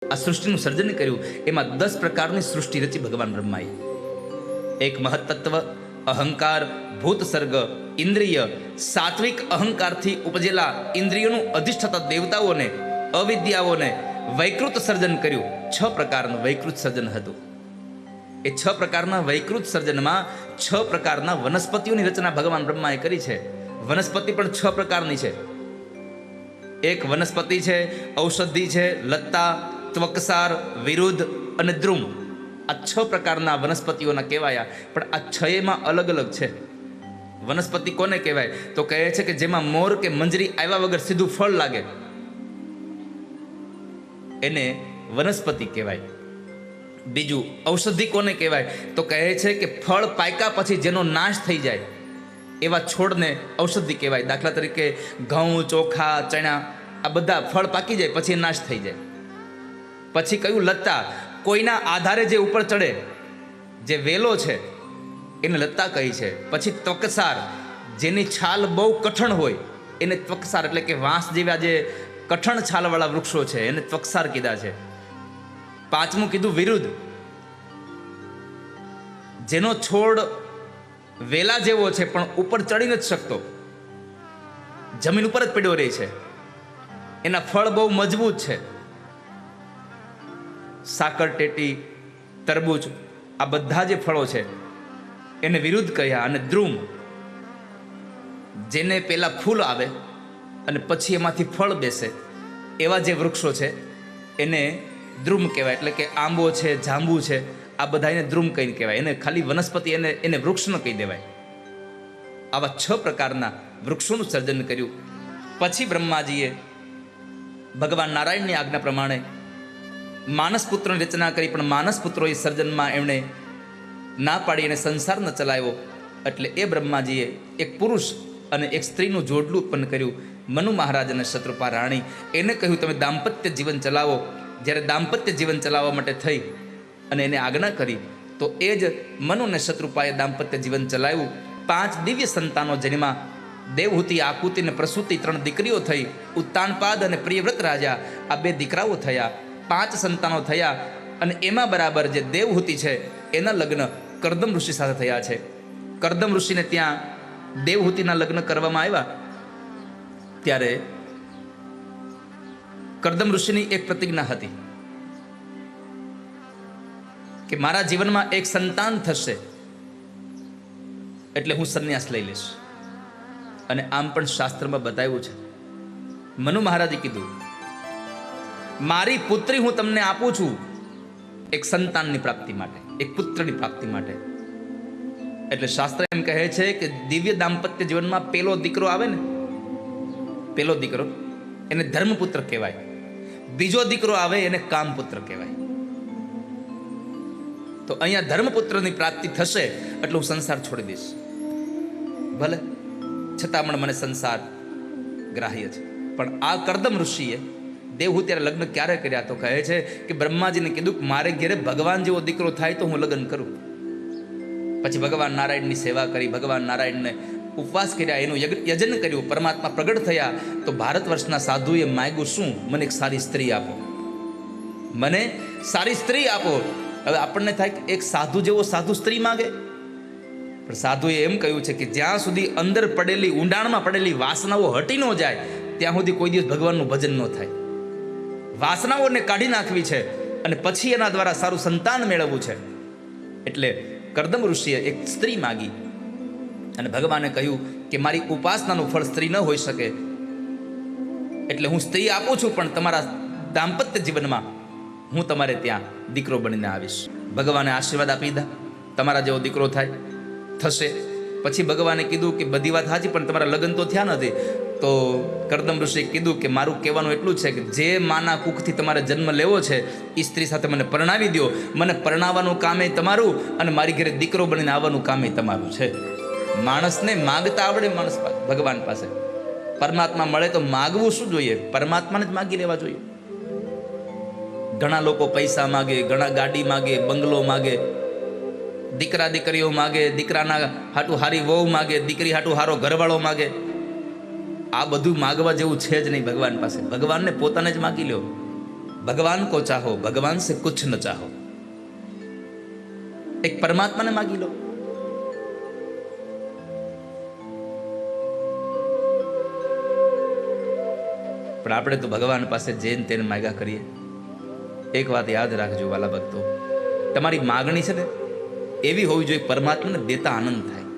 આ સૃષ્ટિનું સર્જન કર્યું, એમાં 10 પ્રકારની સૃષ્ટિ રચી ભગવાન બ્રહ્માએ. એક મહત્તત્વ, અહંકાર, ભૂત સર્ગ, ઇન્દ્રિય, સાત્વિક અહંકારથી ઉપજેલા ઇન્દ્રિયોનું અધિષ્ઠાતા દેવતાઓને, અવિદ્યાઓને વૈકૃત સર્જન કર્યું. 6 પ્રકારનું વૈકૃત સર્જન હતું. એ 6 પ્રકારના વૈકૃત સર્જનમાં 6 પ્રકારના વનસ્પતિઓની રચના ભગવાન બ્રહ્માએ કરી છે. વનસ્પતિ પણ 6 પ્રકારની છે. એક વનસ્પતિ છે, ઔષધિ છે, લત્તા, ત્વકસાર, વિરુદ્ધ અને દ્રુમ. આ 6 પ્રકારના વનસ્પતિઓના કહેવાયા. પણ આ 6માં અલગ અલગ છે. વનસ્પતિ કોને કહેવાય? તો કહે છે કે જેમાં મોર કે મંજરી આવ્યા વગર સીધું ફળ લાગે, એને વનસ્પતિ કહેવાય. બીજું, ઔષધિ કોને કહેવાય? તો કહે છે કે ફળ પાક્યા પછી જેનો નાશ થઈ જાય એવા છોડને ઔષધિ કહેવાય. દાખલા તરીકે ઘઉં, ચોખા, ચણા, આ બધા ફળ પાકી જાય પછી નાશ થઈ જાય. પછી કયું? લત્તા. કોઈના આધારે જે ઉપર ચડે, જે વેલો છે એને લત્તા કહી છે. પછી ત્વકસાર, જેની છાલ બહુ કઠણ હોય એને ત્વકસાર, એટલે કે વાંસ જેવા જે કઠણ છાલવાળા વૃક્ષો છે એને ત્વકસાર કીધા છે. 5મું કીધું વિરુદ્ધ, જેનો છોડ વેલા જેવો છે પણ ઉપર ચડી નથી શકતો, જમીન ઉપર જ પડ્યો રહે છે, એના ફળ બહુ મજબૂત છે. સાકર ટેટી, તરબૂચ, આ બધા જે ફળો છે એને વિરુદ્ધ કહ્યા. અને દ્રુમ, જેને પેલા ફૂલ આવે અને પછી એમાંથી ફળ બેસે એવા જે વૃક્ષો છે એને દ્રુમ કહેવાય. એટલે કે આંબો છે, જાંબુ છે, આ બધા એને દ્રુમ કહીને કહેવાય. એને ખાલી વનસ્પતિ, એને વૃક્ષ ન કહી દેવાય. આવા 6 પ્રકારના વૃક્ષોનું સર્જન કર્યું. પછી બ્રહ્માજીએ ભગવાન નારાયણની આજ્ઞા પ્રમાણે માનસ પુત્રની રચના કરી. પણ માનસ પુત્રોએ સર્જનમાં એમણે ના પાડી અને સંસાર ન ચલાવ્યો. એટલે એ બ્રહ્માજીએ એક પુરુષ અને એક સ્ત્રીનું જોડલું ઉત્પન્ન કર્યું. મનુ મહારાજ અને શત્રુપા રાણી. એને કહ્યું તમે દાંપત્ય જીવન ચલાવો. જ્યારે દાંપત્ય જીવન ચલાવવા માટે થઈ અને એને આજ્ઞા કરી તો એ જ મનુ અને શત્રુપાએ દાંપત્ય જીવન ચલાવ્યું. 5 દિવ્ય સંતાનો જન્મ્યા. દેવહૂતિ, આકુતિ અને પ્રસૂતિ 3 દીકરીઓ થઈ. ઉત્તાનપાદ અને પ્રિયવ્રત રાજા, આ 2 દીકરાઓ થયા. 5 સંતાનો થયા. અને એમાં બરાબર જે દેવહૂતિ છે એના લગ્ન કરદમ ઋષિ સાથે થયા છે. કરદમ ઋષિને ત્યાં દેવહૂતિના લગ્ન કરવામાં આવ્યા ત્યારે કરદમ ઋષિની એક પ્રતિજ્ઞા હતી કે મારા જીવનમાં એક સંતાન થશે એટલે હું સંન્યાસ લઈ લઈશ. અને આમ પણ શાસ્ત્રમાં બતાવ્યું છે. મનુ મહારાજે કીધું મારી પુત્રી હું તમને આપું છું એક સંતાનની પ્રાપ્તિ માટે, એક પુત્રની પ્રાપ્તિ માટે. એટલે શાસ્ત્ર એમ કહે છે કે દિવ્ય દાંપત્ય જીવનમાં પેલો દીકરો આવે ને, પેલો દીકરો એને ધર્મપુત્ર કહેવાય. બીજો દીકરો આવે એને કામપુત્ર કહેવાય. તો અહીંયા ધર્મપુત્રની પ્રાપ્તિ થશે એટલે હું સંસાર છોડી દઈશ. ભલે છતાં પણ મને સંસાર ગ્રાહ્ય છે. પણ આ કરદમ ઋષિએ દેવહૂતિના લગ્ન ક્યારે કર્યા? તો કહે છે કે બ્રહ્માજીને કીધું કે મારે ઘેરે ભગવાન જેવો દીકરો થાય તો હું લગ્ન કરું. પછી ભગવાન નારાયણની સેવા કરી, ભગવાન નારાયણને ઉપવાસ કર્યા, એનું યજન કર્યું. પરમાત્મા પ્રગટ થયા તો ભારત વર્ષના સાધુએ માગ્યું શું? મને એક સારી સ્ત્રી આપો, મને સારી સ્ત્રી આપો. હવે આપણને થાય કે એક સાધુ જેવો સાધુ સ્ત્રી માગે, પણ સાધુએ એમ કહ્યું છે કે જ્યાં સુધી અંદર પડેલી, ઊંડાણમાં પડેલી વાસનાઓ હટી ન જાય ત્યાં સુધી કોઈ દિવસ ભગવાનનું ભજન ન થાય. વાસનાઓને કાઢી નાખવી છે અને પછી એના દ્વારા સારું સંતાન મેળવવું છે. એટલે કરદમ ઋષિએ એક સ્ત્રી માગી અને ભગવાને કહ્યું કે મારી ઉપાસનાનું ફળ સ્ત્રી ન હોઈ શકે, એટલે હું સ્ત્રી આપું છું પણ તમારા દાંપત્ય જીવનમાં હું તમારે ત્યાં દીકરો બનીને આવીશ. ભગવાને આશીર્વાદ આપી દીધા, તમારા જેવો દીકરો થાય થશે. પછી ભગવાને કીધું કે બધી વાત સાચી પણ તમારા લગ્ન તો થયા નથી. તો કરદમ ઋષિએ કીધું કે મારું કહેવાનું એટલું જ છે કે જે માના કુખથી તમારે જન્મ લેવો છે એ સ્ત્રી સાથે મને પરણાવી દો. મને પરણાવવાનું કામે તમારું અને મારી ઘરે દીકરો બનીને આવવાનું કામે તમારું છે. માણસને માગતા આવડે, માણસ ભગવાન પાસે પરમાત્મા મળે તો માગવું શું જોઈએ? પરમાત્માને જ માગી લેવા જોઈએ. ઘણા લોકો પૈસા માગે, ઘણા ગાડી માગે, બંગલો માગે, દીકરા દીકરીઓ માગે, દીકરાના હાટું હારી વહુ માગે, દીકરી હાટું હારો ઘરવાળો માગે. આ બધું માગવા જેવું છે જ નહીં ભગવાન પાસે. ભગવાનને પોતાને જ માગી લ્યો. ભગવાન કો ચાહો, ભગવાન સે કુછ ન ચાહો. એક પરમાત્માને માગી લો. પણ આપણે તો ભગવાન પાસે જેન તેને માગ્યા કરીએ. એક વાત યાદ રાખજો વાલા ભક્તો, તમારી માગણી છે ને એવી હોવી જોઈએ પરમાત્માને દેતા આનંદ થાય.